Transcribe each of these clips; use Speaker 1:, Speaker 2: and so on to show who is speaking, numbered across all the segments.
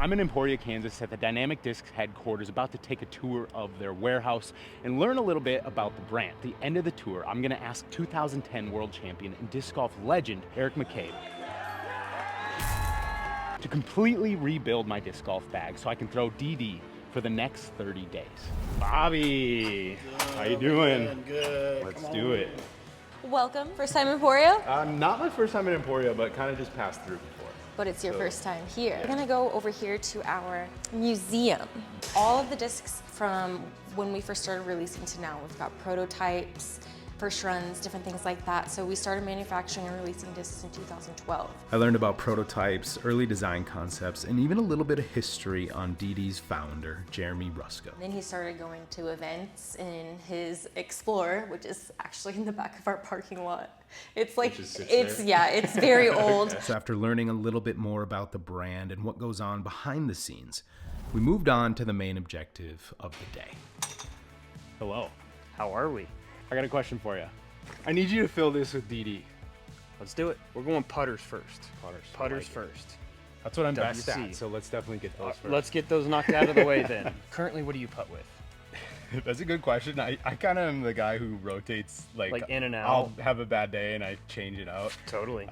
Speaker 1: I'm in Emporia, Kansas at the Dynamic Discs headquarters, about to take a tour of their warehouse and learn a little bit about the brand. At the end of the tour, I'm gonna ask 2010 world champion and disc golf legend Eric McCabe to completely rebuild my disc golf bag so I can throw DD for the next 30 days. Bobby, how you doing?
Speaker 2: Man, good.
Speaker 1: Let's do it.
Speaker 3: Welcome. First time in Emporia?
Speaker 1: Not my first time in Emporia, but kind of just passed through before.
Speaker 3: But it's your first time here. We're gonna go over here to our museum. All of the discs from when we first started releasing to now. We've got prototypes, first runs, different things like that. So we started manufacturing and releasing discs in 2012.
Speaker 4: I learned about prototypes, early design concepts, and even a little bit of history on DD's founder, Jeremy Rusko.
Speaker 3: Then he started going to events in his Explorer, which is actually in the back of our parking lot. It's like, it's very old.
Speaker 4: So after learning a little bit more about the brand and what goes on behind the scenes, we moved on to the main objective of the day.
Speaker 1: Hello.
Speaker 2: How are we?
Speaker 1: I got a question for you. I need you to fill this with DD.
Speaker 2: Let's do it. We're going putters first. Putters
Speaker 1: Like
Speaker 2: first.
Speaker 1: That's what I'm best
Speaker 2: WC.
Speaker 1: at, so let's definitely get those first.
Speaker 2: Let's get those knocked out of the way then. Currently, what do you putt with?
Speaker 1: That's a good question. I kind of am the guy who rotates, like
Speaker 2: in and out.
Speaker 1: I'll have a bad day and I change it out.
Speaker 2: Totally.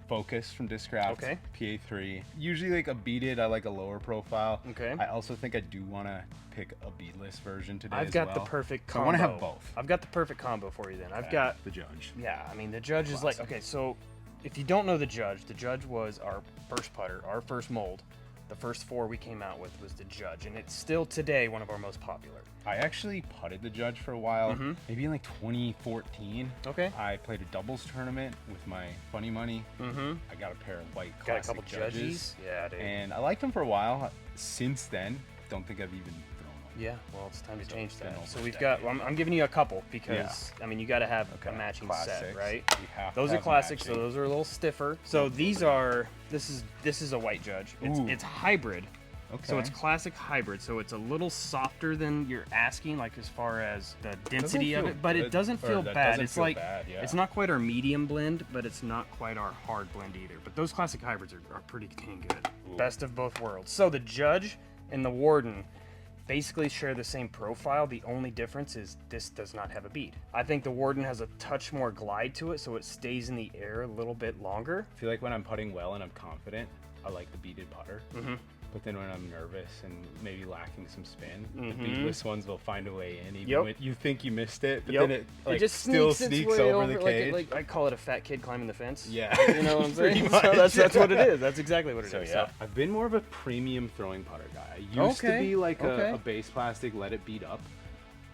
Speaker 1: Focus from Discraft.
Speaker 2: Okay.
Speaker 1: PA3. Usually like a beaded, I like a lower profile.
Speaker 2: Okay.
Speaker 1: I also think I do want to pick a beadless version today
Speaker 2: I've
Speaker 1: as
Speaker 2: got
Speaker 1: well.
Speaker 2: the perfect
Speaker 1: So
Speaker 2: combo.
Speaker 1: I want to have both.
Speaker 2: I've got the perfect combo for you then. I've
Speaker 1: Okay.
Speaker 2: got,
Speaker 1: the Judge.
Speaker 2: yeah, I mean, the Judge is like, okay, so if you don't know the Judge was our first putter, our first mold. The first four we came out with was the Judge, and it's still today one of our most popular.
Speaker 1: I actually putted the Judge for a while,
Speaker 2: Mm-hmm.
Speaker 1: maybe in like 2014.
Speaker 2: Okay.
Speaker 1: I played a doubles tournament with my funny money.
Speaker 2: Mm-hmm.
Speaker 1: I got a pair of white
Speaker 2: Got a
Speaker 1: classic
Speaker 2: couple
Speaker 1: Judges.
Speaker 2: Yeah, dude.
Speaker 1: And I liked them for a while. Since then, don't think I've even thrown them.
Speaker 2: Yeah, well, it's time to change
Speaker 1: been
Speaker 2: that.
Speaker 1: almost
Speaker 2: So
Speaker 1: a
Speaker 2: we've got,
Speaker 1: decade.
Speaker 2: well, I'm giving you a couple because, I mean, you got to have a matching set,
Speaker 1: Classics.
Speaker 2: right?
Speaker 1: You have to
Speaker 2: Those are
Speaker 1: have
Speaker 2: classics, so
Speaker 1: matching.
Speaker 2: those are a little stiffer. So these are, this is a white Judge.
Speaker 1: Ooh.
Speaker 2: It's hybrid.
Speaker 1: Okay.
Speaker 2: So it's classic hybrid. So it's a little softer than you're asking, like as far as the density of
Speaker 1: feel
Speaker 2: it, but it
Speaker 1: good,
Speaker 2: doesn't
Speaker 1: or
Speaker 2: feel
Speaker 1: that
Speaker 2: bad.
Speaker 1: doesn't
Speaker 2: It's
Speaker 1: feel
Speaker 2: like,
Speaker 1: bad, yeah.
Speaker 2: it's not quite our medium blend, but it's not quite our hard blend either. But those classic hybrids are pretty dang good.
Speaker 1: Ooh.
Speaker 2: Best of both worlds. So the Judge and the Warden basically share the same profile. The only difference is this does not have a bead. I think the Warden has a touch more glide to it, so it stays in the air a little bit longer.
Speaker 1: I feel like when I'm putting well and I'm confident, I like the beaded putter.
Speaker 2: Mm-hmm.
Speaker 1: But then when I'm nervous and maybe lacking some spin, the
Speaker 2: Mhm.
Speaker 1: beadless ones will find a way in, even
Speaker 2: Yep.
Speaker 1: when you think you missed it, but
Speaker 2: Yep.
Speaker 1: then it like
Speaker 2: just
Speaker 1: still
Speaker 2: its
Speaker 1: sneaks
Speaker 2: way
Speaker 1: over the cage.
Speaker 2: like I call it a fat kid climbing the fence.
Speaker 1: Yeah.
Speaker 2: You know what I'm
Speaker 1: Pretty
Speaker 2: saying?
Speaker 1: much,
Speaker 2: So that's
Speaker 1: yeah.
Speaker 2: what it is. That's exactly what it is.
Speaker 1: So
Speaker 2: So,
Speaker 1: I've been more of a premium throwing putter guy. I used to
Speaker 2: Okay,
Speaker 1: be like
Speaker 2: okay.
Speaker 1: a base plastic, let it beat up.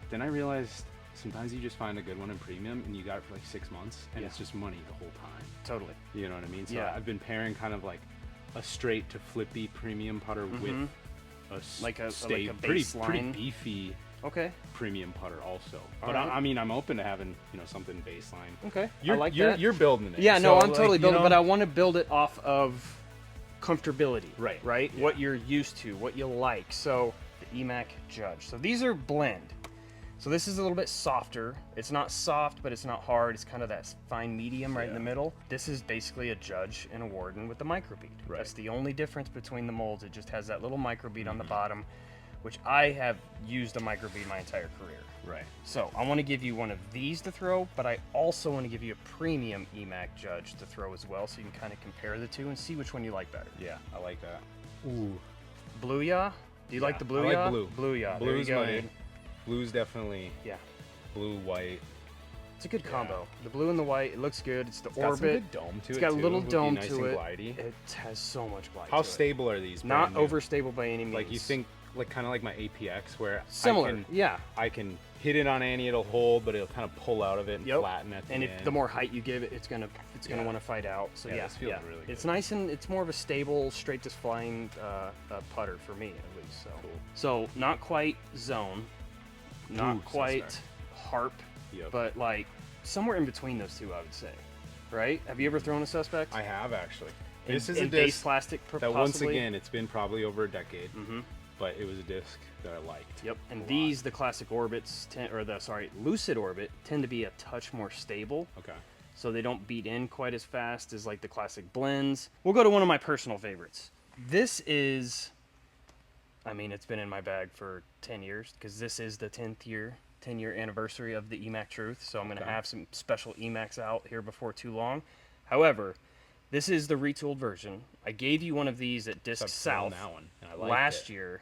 Speaker 1: Then I realized sometimes you just find a good one in premium and you got it for like 6 months and
Speaker 2: Yeah.
Speaker 1: it's just money the whole time.
Speaker 2: totally.
Speaker 1: You know what I mean? So
Speaker 2: Yeah.
Speaker 1: I've been pairing kind of like a straight to flippy premium putter with a
Speaker 2: Like a
Speaker 1: pretty
Speaker 2: baseline.
Speaker 1: beefy
Speaker 2: Okay.
Speaker 1: premium putter also.
Speaker 2: All
Speaker 1: But
Speaker 2: right.
Speaker 1: I mean, I'm open to having something baseline.
Speaker 2: Okay.
Speaker 1: You're,
Speaker 2: I like
Speaker 1: you're,
Speaker 2: that.
Speaker 1: You're building it.
Speaker 2: Yeah,
Speaker 1: So,
Speaker 2: no, I'm
Speaker 1: like,
Speaker 2: totally
Speaker 1: you
Speaker 2: building,
Speaker 1: know-
Speaker 2: but I want to build it off of comfortability.
Speaker 1: Right,
Speaker 2: Right.
Speaker 1: yeah.
Speaker 2: What you're used to, what you like. So the EMAC Judge. So these are blend. So this is a little bit softer. It's not soft, but it's not hard. It's kind of that fine medium right in the
Speaker 1: Yeah.
Speaker 2: middle. This is basically a Judge and a Warden with the microbead.
Speaker 1: Right.
Speaker 2: That's the only difference between the molds. It just has that little microbead on
Speaker 1: Mm-hmm.
Speaker 2: the bottom, which I have used a microbead my entire career.
Speaker 1: Right.
Speaker 2: So I want to give you one of these to throw, but I also want to give you a premium EMAC Judge to throw as well, so you can kind of compare the two and see which one you like better.
Speaker 1: Yeah, I like that. Ooh.
Speaker 2: Blue Ya? Do you like the blue
Speaker 1: I
Speaker 2: Ya?
Speaker 1: like blue.
Speaker 2: Blue Ya. There you
Speaker 1: Blue's
Speaker 2: go,
Speaker 1: my.
Speaker 2: dude.
Speaker 1: Blue's definitely
Speaker 2: Yeah.
Speaker 1: blue, white.
Speaker 2: It's a good combo. The blue and the white, it looks good. It's the
Speaker 1: Got some
Speaker 2: orbit.
Speaker 1: good dome to
Speaker 2: It's
Speaker 1: it
Speaker 2: got a
Speaker 1: too.
Speaker 2: little
Speaker 1: Would be
Speaker 2: dome
Speaker 1: nice
Speaker 2: to
Speaker 1: and
Speaker 2: it.
Speaker 1: glidey.
Speaker 2: It has so much glide.
Speaker 1: How
Speaker 2: to it.
Speaker 1: stable are these?
Speaker 2: Not
Speaker 1: brand new?
Speaker 2: overstable by any means.
Speaker 1: Like you think, like kind of like my APX, where
Speaker 2: Similar. Yeah.
Speaker 1: I can hit it on Annie, it'll hold, but it'll kind of pull out of it and
Speaker 2: Yep.
Speaker 1: flatten at the
Speaker 2: And
Speaker 1: end.
Speaker 2: if the more height you give it, it's gonna
Speaker 1: Yeah.
Speaker 2: want to fight out. So
Speaker 1: Yeah,
Speaker 2: yeah,
Speaker 1: this feels
Speaker 2: yeah.
Speaker 1: really
Speaker 2: It's
Speaker 1: good.
Speaker 2: nice and it's more of a stable, straight to flying putter for me at least. So so not quite zone, not
Speaker 1: Ooh,
Speaker 2: quite
Speaker 1: suspect.
Speaker 2: harp,
Speaker 1: Yep.
Speaker 2: but like somewhere in between those two, I would say. Right? Have you ever thrown a suspect?
Speaker 1: I have actually.
Speaker 2: In-
Speaker 1: This is
Speaker 2: in
Speaker 1: a
Speaker 2: base
Speaker 1: disc
Speaker 2: plastic,
Speaker 1: that once
Speaker 2: possibly?
Speaker 1: again, it's been probably over a decade,
Speaker 2: Mhm.
Speaker 1: but it was a disc that I liked.
Speaker 2: Yep. And
Speaker 1: a lot.
Speaker 2: these, the classic orbits, Lucid Orbit, tend to be a touch more stable.
Speaker 1: Okay.
Speaker 2: So they don't beat in quite as fast as like the classic blends. We'll go to one of my personal favorites. This is I mean, it's been in my bag for 10 years because this is the 10-year anniversary of the EMAC Truth. So I'm going to have some special EMACs out here before too long. However, this is the retooled version. I gave you one of these at Disc South
Speaker 1: that one, and I liked
Speaker 2: last
Speaker 1: it.
Speaker 2: year.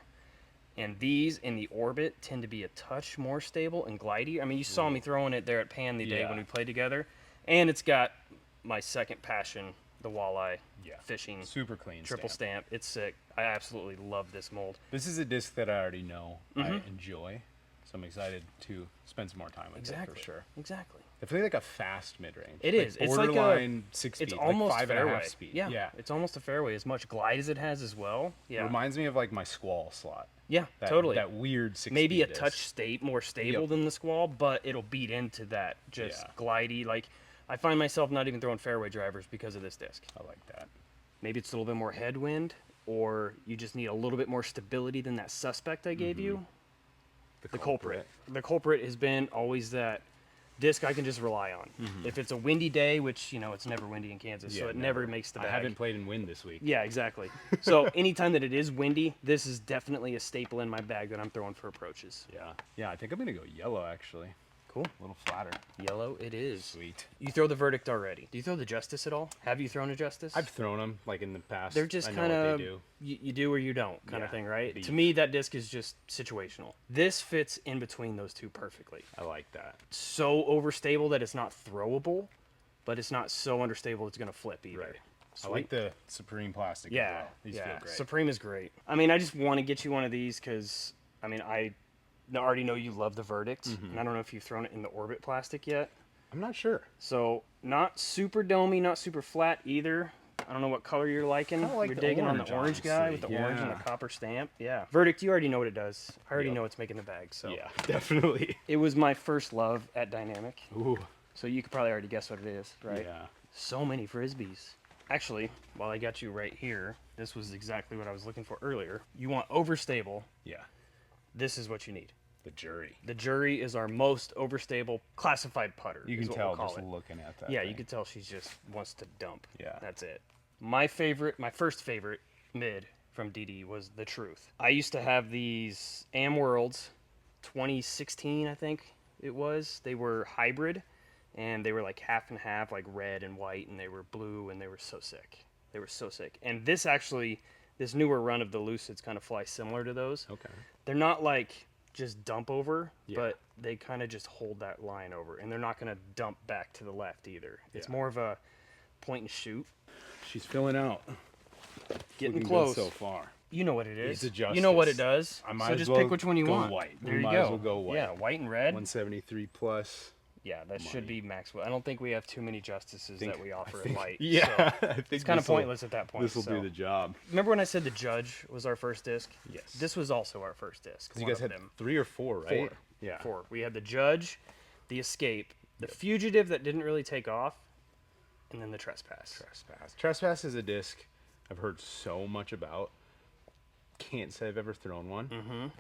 Speaker 2: And these in the Orbit tend to be a touch more stable and glidey. I mean, you saw me throwing it there at Pan the day when we played together. And it's got my second passion, the walleye fishing.
Speaker 1: Super clean
Speaker 2: triple stamp. It's sick. I absolutely love this mold.
Speaker 1: This is a disc that I already know I enjoy, so I'm excited to spend some more time with it for sure.
Speaker 2: Exactly.
Speaker 1: Definitely like a fast mid-range.
Speaker 2: It is. It's like
Speaker 1: borderline 6 speed.
Speaker 2: It's almost
Speaker 1: like 5.5
Speaker 2: fairway.
Speaker 1: speed.
Speaker 2: Yeah. It's almost a fairway. As much glide as it has as well. Yeah.
Speaker 1: Reminds me of like my Squall slot.
Speaker 2: Yeah,
Speaker 1: That,
Speaker 2: totally.
Speaker 1: That weird 6
Speaker 2: Maybe a
Speaker 1: speed
Speaker 2: touch more stable than the Squall, but it'll beat into that just glidey. Like, I find myself not even throwing fairway drivers because of this disc.
Speaker 1: I like that.
Speaker 2: Maybe it's a little bit more headwind, or you just need a little bit more stability than that suspect I gave you. The culprit. The culprit has been always that disc I can just rely on. If it's a windy day, which, you know, it's never windy in Kansas, so it never makes the bag.
Speaker 1: I haven't played in wind this week.
Speaker 2: Yeah, exactly. So anytime that it is windy, this is definitely a staple in my bag that I'm throwing for approaches.
Speaker 1: Yeah, I think I'm going to go yellow, actually.
Speaker 2: Cool.
Speaker 1: A little flatter.
Speaker 2: Yellow it is.
Speaker 1: Sweet.
Speaker 2: You throw the Verdict already. Do you throw the Justice at all? Have you thrown a Justice?
Speaker 1: I've thrown them, like, in the past.
Speaker 2: They're just
Speaker 1: I know
Speaker 2: kind
Speaker 1: what
Speaker 2: of,
Speaker 1: they do.
Speaker 2: you do or you don't kind of thing, right?
Speaker 1: beef.
Speaker 2: To me, that disc is just situational. This fits in between those two perfectly.
Speaker 1: I like that.
Speaker 2: So overstable that it's not throwable, but it's not so understable it's going to flip either.
Speaker 1: Right. I like the Supreme plastic.
Speaker 2: Yeah,
Speaker 1: as well. These feel great.
Speaker 2: Supreme is great. I mean, I just want to get you one of these because, I mean, I already know you love the Verdict, and I don't know if you've thrown it in the Orbit plastic yet.
Speaker 1: I'm not sure.
Speaker 2: So, not super domey, not super flat either. I don't know what color you're liking.
Speaker 1: like
Speaker 2: You're
Speaker 1: the
Speaker 2: digging on
Speaker 1: orange,
Speaker 2: the orange guy
Speaker 1: honestly.
Speaker 2: with the orange and the
Speaker 1: Yeah.
Speaker 2: copper stamp. Yeah. Verdict, you already know what it does. I already know it's making the bag. So
Speaker 1: Yeah, definitely.
Speaker 2: it was my first love at Dynamic.
Speaker 1: Ooh.
Speaker 2: So you could probably already guess what it is, right?
Speaker 1: Yeah.
Speaker 2: So many Frisbees. Actually, while I got you right here, this was exactly what I was looking for earlier. You want overstable.
Speaker 1: Yeah.
Speaker 2: This is what you need.
Speaker 1: The jury.
Speaker 2: The Jury is our most overstable classified putter.
Speaker 1: You
Speaker 2: is
Speaker 1: can
Speaker 2: what
Speaker 1: tell
Speaker 2: we'll call
Speaker 1: just
Speaker 2: it.
Speaker 1: looking at that.
Speaker 2: Yeah,
Speaker 1: thing.
Speaker 2: you could tell she just wants to dump.
Speaker 1: Yeah.
Speaker 2: That's it. My first favorite mid from DD was the Truth. I used to have these Am Worlds 2016, I think it was. They were hybrid, and they were like half and half, like red and white, and they were blue, and they were so sick. They were so sick. And this newer run of the Lucids kind of fly similar to those.
Speaker 1: Okay.
Speaker 2: They're not like just dump over, but they kind of just hold that line over, and they're not going to dump back to the left either. It's more of a point and shoot.
Speaker 1: She's filling out.
Speaker 2: Getting
Speaker 1: Looking
Speaker 2: close.
Speaker 1: good so far.
Speaker 2: You know what it is.
Speaker 1: It's a
Speaker 2: You know what it
Speaker 1: Justice.
Speaker 2: does.
Speaker 1: I might
Speaker 2: so
Speaker 1: as
Speaker 2: just
Speaker 1: well
Speaker 2: pick which one you
Speaker 1: go
Speaker 2: want.
Speaker 1: white.
Speaker 2: There
Speaker 1: We
Speaker 2: you
Speaker 1: might
Speaker 2: go.
Speaker 1: as well go white.
Speaker 2: Yeah, white and red.
Speaker 1: 173 plus.
Speaker 2: Yeah, that should be Maxwell. I don't think we have too many Justices that we offer in white.
Speaker 1: Yeah,
Speaker 2: so
Speaker 1: I think
Speaker 2: it's kind of
Speaker 1: this'll-
Speaker 2: pointless at that point.
Speaker 1: This will
Speaker 2: so.
Speaker 1: do the job.
Speaker 2: Remember when I said the Judge was our first disc?
Speaker 1: Yes.
Speaker 2: This was also our first disc.
Speaker 1: You guys had 3 or 4, right?
Speaker 2: 4.
Speaker 1: Yeah.
Speaker 2: 4. We had the Judge, the Escape, the Fugitive that didn't really take off, and then the Trespass.
Speaker 1: Trespass is a disc I've heard so much about. Can't say I've ever thrown one.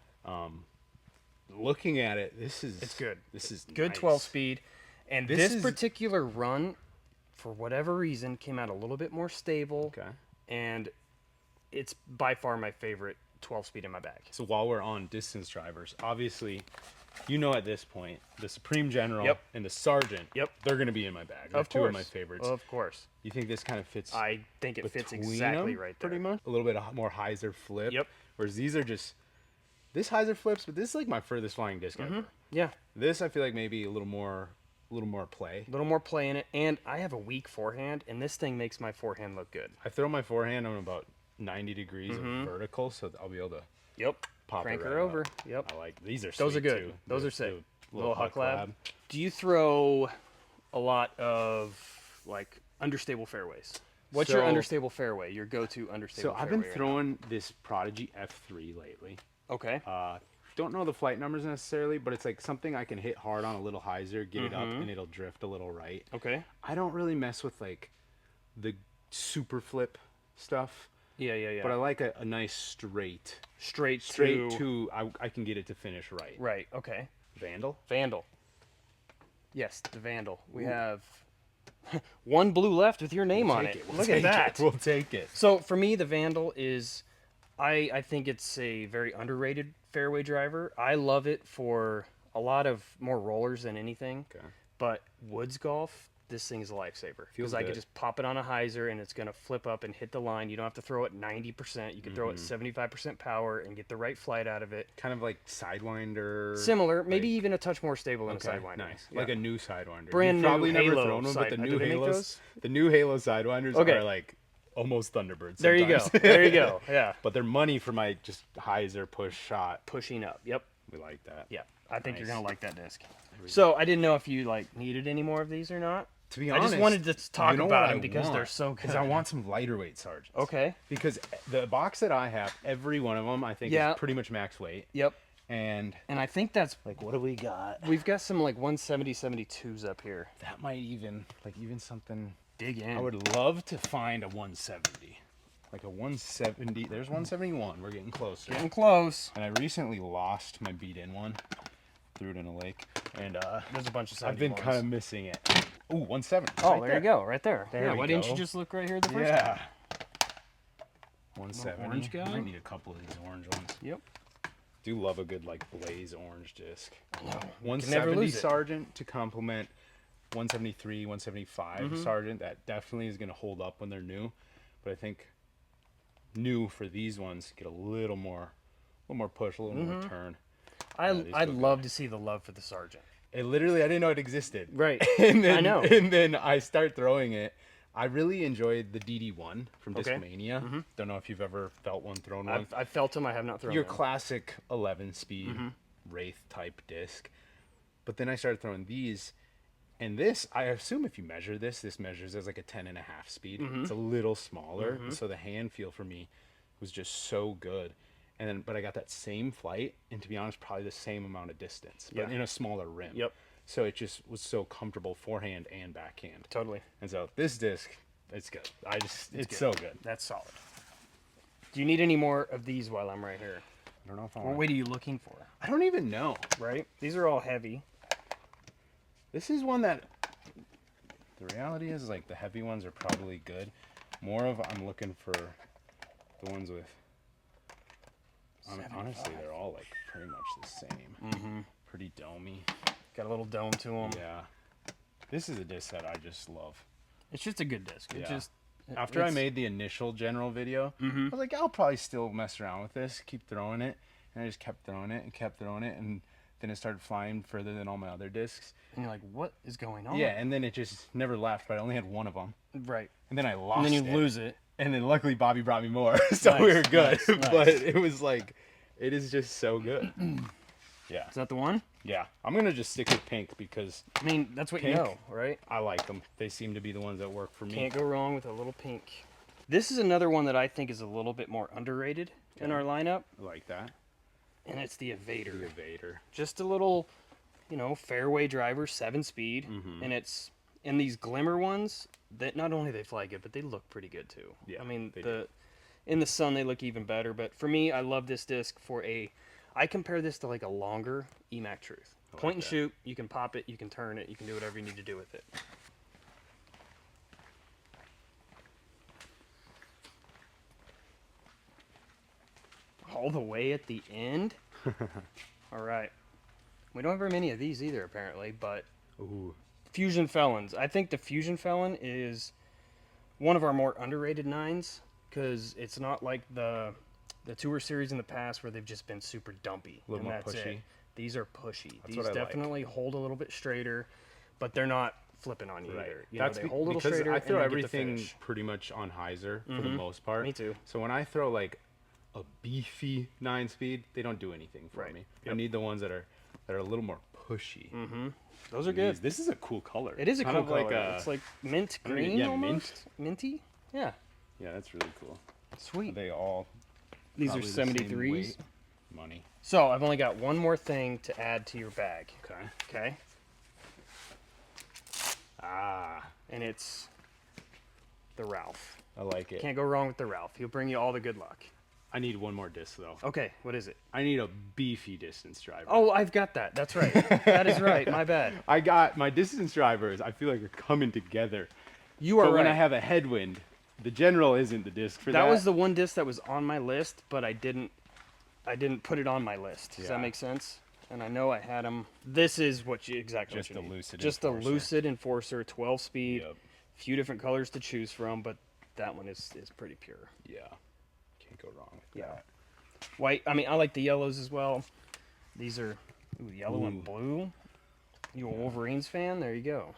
Speaker 1: Looking at it, it's
Speaker 2: good.
Speaker 1: This is
Speaker 2: Good
Speaker 1: nice.
Speaker 2: 12 speed. And
Speaker 1: This
Speaker 2: this
Speaker 1: is-
Speaker 2: particular run, for whatever reason, came out a little bit more stable.
Speaker 1: Okay.
Speaker 2: And it's by far my favorite 12 speed in my bag.
Speaker 1: So while we're on distance drivers, obviously, you know at this point, the Supreme General
Speaker 2: Yep.
Speaker 1: and the Sergeant,
Speaker 2: Yep.
Speaker 1: they're going to be in my bag. They're
Speaker 2: Of
Speaker 1: two
Speaker 2: course.
Speaker 1: of my favorites.
Speaker 2: Of course.
Speaker 1: You think this kind of fits
Speaker 2: I think it fits
Speaker 1: between
Speaker 2: exactly
Speaker 1: them,
Speaker 2: right there.
Speaker 1: pretty much? A little bit more hyzer flip.
Speaker 2: Yep.
Speaker 1: Whereas these are just, this hyzer flips, but this is like my furthest flying disc ever.
Speaker 2: Yeah.
Speaker 1: This, I feel like maybe a little more play.
Speaker 2: A little more play in it. And I have a weak forehand, and this thing makes my forehand look good.
Speaker 1: I throw my forehand on about 90 degrees of vertical, so I'll be able to
Speaker 2: Yep.
Speaker 1: pop
Speaker 2: Crank
Speaker 1: it
Speaker 2: her
Speaker 1: right
Speaker 2: over.
Speaker 1: up.
Speaker 2: Yep.
Speaker 1: I like these are
Speaker 2: Those are
Speaker 1: sweet,
Speaker 2: good.
Speaker 1: too.
Speaker 2: Those
Speaker 1: The-
Speaker 2: are sick.
Speaker 1: the
Speaker 2: Little Huck Lab. Do you throw a lot of like understable fairways? What's your
Speaker 1: So-
Speaker 2: understable fairway? Your go-to understable
Speaker 1: So
Speaker 2: fairway?
Speaker 1: I've been
Speaker 2: right now?
Speaker 1: throwing this Prodigy F3 lately.
Speaker 2: Okay.
Speaker 1: Don't know the flight numbers necessarily, but it's like something I can hit hard on a little hyzer, get it up, and it'll drift a little right.
Speaker 2: Okay.
Speaker 1: I don't really mess with like the super flip stuff,
Speaker 2: Yeah.
Speaker 1: but I like a nice straight
Speaker 2: straight
Speaker 1: to I can get it to finish right.
Speaker 2: Right. Okay.
Speaker 1: Vandal.
Speaker 2: Vandal. Yes, the Vandal. We have one blue left with your name on
Speaker 1: Take
Speaker 2: it.
Speaker 1: We'll
Speaker 2: Look
Speaker 1: take
Speaker 2: at that.
Speaker 1: We'll take it.
Speaker 2: So for me, the Vandal is I think it's a very underrated fairway driver. I love it for a lot of more rollers than anything.
Speaker 1: Okay.
Speaker 2: But woods golf, this thing is a lifesaver.
Speaker 1: Feels
Speaker 2: Because I
Speaker 1: good.
Speaker 2: could just pop it on a hyzer and it's going to flip up and hit the line. You don't have to throw it 90%. You can throw it 75% power and get the right flight out of it.
Speaker 1: Kind of like Sidewinder.
Speaker 2: Similar, maybe
Speaker 1: like-
Speaker 2: even a touch more stable than
Speaker 1: Okay,
Speaker 2: a Sidewinder.
Speaker 1: nice.
Speaker 2: Yeah.
Speaker 1: Like a new Sidewinder.
Speaker 2: Brand
Speaker 1: You've
Speaker 2: new
Speaker 1: probably never
Speaker 2: Halo
Speaker 1: thrown them, but the
Speaker 2: side-
Speaker 1: new
Speaker 2: do they make
Speaker 1: Halos,
Speaker 2: those?
Speaker 1: the new Halo Sidewinders
Speaker 2: Okay.
Speaker 1: are like almost Thunderbirds.
Speaker 2: There you go.
Speaker 1: sometimes.
Speaker 2: There you go. Yeah.
Speaker 1: But they're money for my just hyzer push shot.
Speaker 2: Pushing up. Yep.
Speaker 1: We like that.
Speaker 2: Yeah. I think you're
Speaker 1: Nice.
Speaker 2: going to like that disc. So I didn't know if you like needed any more of these or not.
Speaker 1: To be
Speaker 2: I
Speaker 1: honest,
Speaker 2: just wanted to talk
Speaker 1: you know
Speaker 2: about
Speaker 1: what
Speaker 2: them
Speaker 1: I
Speaker 2: because they're
Speaker 1: want?
Speaker 2: so good.
Speaker 1: Because I want some lighter weight sergeants.
Speaker 2: Okay.
Speaker 1: Because the box that I have, every one of them, I think
Speaker 2: Yeah.
Speaker 1: is pretty much max weight.
Speaker 2: Yep.
Speaker 1: And
Speaker 2: And I think that's
Speaker 1: like, what do we got?
Speaker 2: we've got some like 170, 72s up here.
Speaker 1: That might even something.
Speaker 2: Dig in.
Speaker 1: I would love to find a 170. Like a 170. There's 171. We're getting closer.
Speaker 2: Getting close.
Speaker 1: And I recently lost my beat-in one. Threw it in a lake. And
Speaker 2: There's a bunch of 71s.
Speaker 1: I've been kind of missing it. Ooh, 170.
Speaker 2: Oh,
Speaker 1: right
Speaker 2: there you go, right there.
Speaker 1: There
Speaker 2: yeah,
Speaker 1: we
Speaker 2: why didn't you
Speaker 1: go.
Speaker 2: just look right here the first
Speaker 1: Yeah.
Speaker 2: time?
Speaker 1: 170.
Speaker 2: orange guy?
Speaker 1: I might need a couple of these orange ones.
Speaker 2: Yep.
Speaker 1: Do love a good like blaze orange disc.
Speaker 2: No,
Speaker 1: 170
Speaker 2: lose it.
Speaker 1: Sergeant to complement 173, 175
Speaker 2: Mm-hmm.
Speaker 1: Sergeant. That definitely is going to hold up when they're new. But I think new for these ones get a little more push, a little more turn. these
Speaker 2: I'd
Speaker 1: look
Speaker 2: love to see the love for the Sergeant.
Speaker 1: It literally, I didn't know it existed.
Speaker 2: Right.
Speaker 1: And then,
Speaker 2: I know.
Speaker 1: And then I start throwing it. I really enjoyed the DD1 from
Speaker 2: Okay.
Speaker 1: Discmania. Don't know if you've ever felt one, thrown one.
Speaker 2: I've felt them. I have not thrown
Speaker 1: Your
Speaker 2: them.
Speaker 1: classic 11 speed Wraith type disc. But then I started throwing these, and this, I assume if you measure this measures as like a 10.5 speed. It's a little smaller, and so the hand feel for me was just so good. And then, but I got that same flight, and to be honest, probably the same amount of distance, but
Speaker 2: Yeah.
Speaker 1: in a smaller rim.
Speaker 2: Yep.
Speaker 1: So it just was so comfortable forehand and backhand.
Speaker 2: Totally.
Speaker 1: And so this disc, it's good. It's
Speaker 2: good.
Speaker 1: so good.
Speaker 2: That's solid. Do you need any more of these while I'm right here?
Speaker 1: I don't know if I
Speaker 2: What
Speaker 1: want.
Speaker 2: weight are you looking for?
Speaker 1: I don't even know.
Speaker 2: Right? These are all heavy.
Speaker 1: This is one that the reality is like the heavy ones are probably good. More of I'm looking for the ones with. Honestly, they're all like pretty much the same. Pretty domey.
Speaker 2: Got a little dome to them.
Speaker 1: Yeah. This is a disc that I just love.
Speaker 2: It's just a good disc. It
Speaker 1: Yeah.
Speaker 2: just
Speaker 1: After I
Speaker 2: it's-
Speaker 1: made the initial general video, I was like, I'll probably still mess around with this, keep throwing it. And I just kept throwing it and kept throwing it. And then it started flying further than all my other discs.
Speaker 2: and you're like, what is going on?
Speaker 1: Yeah, and then it just never left, but I only had one of them.
Speaker 2: Right.
Speaker 1: And then I lost
Speaker 2: And then you
Speaker 1: it.
Speaker 2: lose it.
Speaker 1: And then luckily Bobby brought me more, so
Speaker 2: Nice,
Speaker 1: we were good.
Speaker 2: nice, nice.
Speaker 1: But it was like, it is just so good. Yeah,
Speaker 2: Is that the one?
Speaker 1: yeah. I'm gonna just stick with pink because
Speaker 2: I mean, that's what
Speaker 1: Pink.
Speaker 2: you know, right?
Speaker 1: I like them. They seem to be the ones that work for me.
Speaker 2: Can't go wrong with a little pink. This is another one that I think is a little bit more underrated in our lineup,
Speaker 1: I like that.
Speaker 2: and it's the Evader.
Speaker 1: The Evader.
Speaker 2: Just a little, fairway driver, 7-speed,
Speaker 1: Mm-hmm.
Speaker 2: and it's in these glimmer ones that not only they fly good, but they look pretty good too.
Speaker 1: Yeah,
Speaker 2: I mean,
Speaker 1: they do.
Speaker 2: in the sun they look even better. But for me, I love this disc I compare this to like a longer EMAC Truth. Point and
Speaker 1: that.
Speaker 2: shoot. You can pop it, you can turn it, you can do whatever you need to do with it. All the way at the end. All right. We don't have very many of these either, apparently, but
Speaker 1: Ooh.
Speaker 2: Fusion Felons. I think the Fusion Felon is one of our more underrated nines because it's not like the tour series in the past where they've just been super dumpy.
Speaker 1: A little more
Speaker 2: that's
Speaker 1: pushy.
Speaker 2: it. These are pushy.
Speaker 1: That's
Speaker 2: These
Speaker 1: what I like.
Speaker 2: definitely hold a little bit straighter, but they're not flipping on you
Speaker 1: Right.
Speaker 2: either. You know, they
Speaker 1: be-
Speaker 2: hold a little
Speaker 1: because
Speaker 2: straighter.
Speaker 1: I throw
Speaker 2: and they get the
Speaker 1: everything
Speaker 2: finish.
Speaker 1: pretty much on hyzer for the most part.
Speaker 2: Me too.
Speaker 1: So when I throw like a beefy 9-speed, they don't do anything for
Speaker 2: Right.
Speaker 1: me. I
Speaker 2: Yep.
Speaker 1: need the ones that are a little more pushy.
Speaker 2: Those are good.
Speaker 1: This is a cool color.
Speaker 2: It is a
Speaker 1: Kind
Speaker 2: cool
Speaker 1: of
Speaker 2: color.
Speaker 1: like a-
Speaker 2: It's like mint
Speaker 1: I don't know,
Speaker 2: green
Speaker 1: yeah,
Speaker 2: almost. Minty. Yeah.
Speaker 1: Yeah, that's really cool.
Speaker 2: Sweet.
Speaker 1: They all
Speaker 2: These are
Speaker 1: probably the same
Speaker 2: 73s.
Speaker 1: weight. Money.
Speaker 2: So I've only got one more thing to add to your bag.
Speaker 1: Okay.
Speaker 2: Okay.
Speaker 1: Ah,
Speaker 2: And it's the Ralph.
Speaker 1: I like it.
Speaker 2: Can't go wrong with the Ralph. He'll bring you all the good luck.
Speaker 1: I need one more disc though.
Speaker 2: Okay, what is it?
Speaker 1: I need a beefy distance driver.
Speaker 2: Oh, I've got that. That's right. That is right. My bad.
Speaker 1: I got my distance drivers. I feel like are coming together.
Speaker 2: You are
Speaker 1: But
Speaker 2: right.
Speaker 1: when I have a headwind, The General isn't the disc for that.
Speaker 2: That was the one disc that was on my list, but I didn't put it on my list. Does
Speaker 1: Yeah.
Speaker 2: that make sense? And I know I had them. This is exactly
Speaker 1: Just
Speaker 2: what you
Speaker 1: a
Speaker 2: need.
Speaker 1: Lucid
Speaker 2: Just
Speaker 1: Enforcer.
Speaker 2: a Lucid Enforcer, 12 speed.
Speaker 1: Yep.
Speaker 2: Few different colors to choose from, but that one is pretty pure.
Speaker 1: Yeah. Can't go wrong with
Speaker 2: Yeah.
Speaker 1: that.
Speaker 2: White. I mean, I like the yellows as well. These are yellow and
Speaker 1: Ooh.
Speaker 2: blue. You a Wolverines fan? There you go.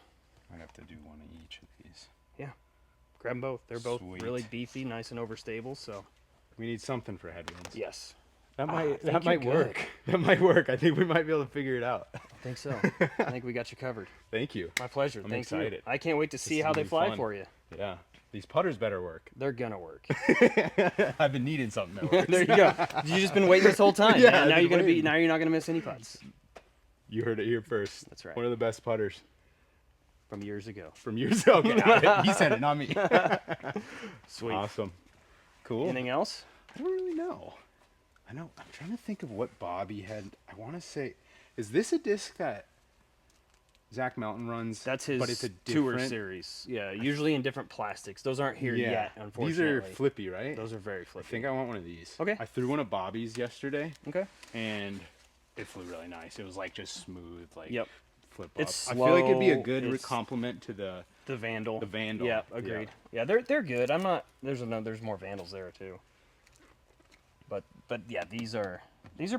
Speaker 1: Might have to do one of each of these.
Speaker 2: Yeah. Grab them both. They're both
Speaker 1: Sweet.
Speaker 2: really beefy, nice and overstable. So
Speaker 1: We need something for headwinds.
Speaker 2: yes,
Speaker 1: That
Speaker 2: I
Speaker 1: might
Speaker 2: think you're good.
Speaker 1: work. That might work. I think we might be able to figure it out.
Speaker 2: I think so. I think we got you covered.
Speaker 1: Thank you.
Speaker 2: My pleasure.
Speaker 1: I'm
Speaker 2: Thank
Speaker 1: excited.
Speaker 2: you. I can't wait to see
Speaker 1: is
Speaker 2: how
Speaker 1: gonna
Speaker 2: they
Speaker 1: be
Speaker 2: fly
Speaker 1: fun.
Speaker 2: for you.
Speaker 1: Yeah. These putters better work.
Speaker 2: They're gonna work.
Speaker 1: I've been needing something that works.
Speaker 2: There you go. You just been waiting this whole time.
Speaker 1: Yeah,
Speaker 2: man.
Speaker 1: I've
Speaker 2: Now
Speaker 1: been
Speaker 2: you're gonna be.
Speaker 1: waiting.
Speaker 2: Now you're not gonna miss any putts
Speaker 1: You heard it here first.
Speaker 2: That's right.
Speaker 1: One of the best putters
Speaker 2: from years ago.
Speaker 1: from years ago. Okay, he said it, not me.
Speaker 2: Sweet.
Speaker 1: Awesome. Cool.
Speaker 2: Anything else?
Speaker 1: I don't really know. I'm trying to think of what Bobby had. I want to say, is this a disc that Zach Mountain runs?
Speaker 2: That's his
Speaker 1: but it's a
Speaker 2: tour
Speaker 1: different
Speaker 2: series. Yeah, usually in different plastics. Those aren't here
Speaker 1: Yeah.
Speaker 2: yet,
Speaker 1: These
Speaker 2: unfortunately.
Speaker 1: are flippy, right?
Speaker 2: Those are very
Speaker 1: I
Speaker 2: flippy.
Speaker 1: think I want one of these.
Speaker 2: Okay.
Speaker 1: I threw one of Bobby's yesterday,
Speaker 2: Okay.
Speaker 1: and it flew really nice. It was like just smooth, like
Speaker 2: Yep.
Speaker 1: flip up.
Speaker 2: It's
Speaker 1: I feel like it'd be a
Speaker 2: slow,
Speaker 1: good
Speaker 2: it's-
Speaker 1: complement to the.
Speaker 2: The Vandal.
Speaker 1: The Vandal,
Speaker 2: Yeah,
Speaker 1: yeah.
Speaker 2: agreed. Yeah, they're good. I'm not. There's more Vandals there too. But yeah, these are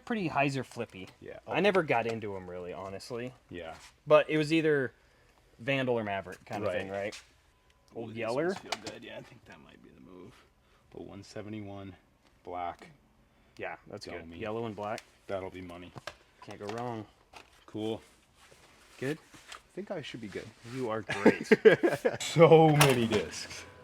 Speaker 2: pretty hyzer flippy.
Speaker 1: Yeah.
Speaker 2: I never got into them really, honestly.
Speaker 1: Yeah.
Speaker 2: But it was either Vandal or Maverick kind of
Speaker 1: Right.
Speaker 2: thing, right? Old
Speaker 1: Ooh, these
Speaker 2: Yeller.
Speaker 1: ones feel good. Yeah, I think that might be the move. But 171 black.
Speaker 2: Yeah, that's
Speaker 1: Tell
Speaker 2: good.
Speaker 1: me.
Speaker 2: Yellow and black.
Speaker 1: That'll be money.
Speaker 2: Can't go wrong.
Speaker 1: Cool.
Speaker 2: Good.
Speaker 1: I think I should be good.
Speaker 2: You are great.
Speaker 1: So many discs.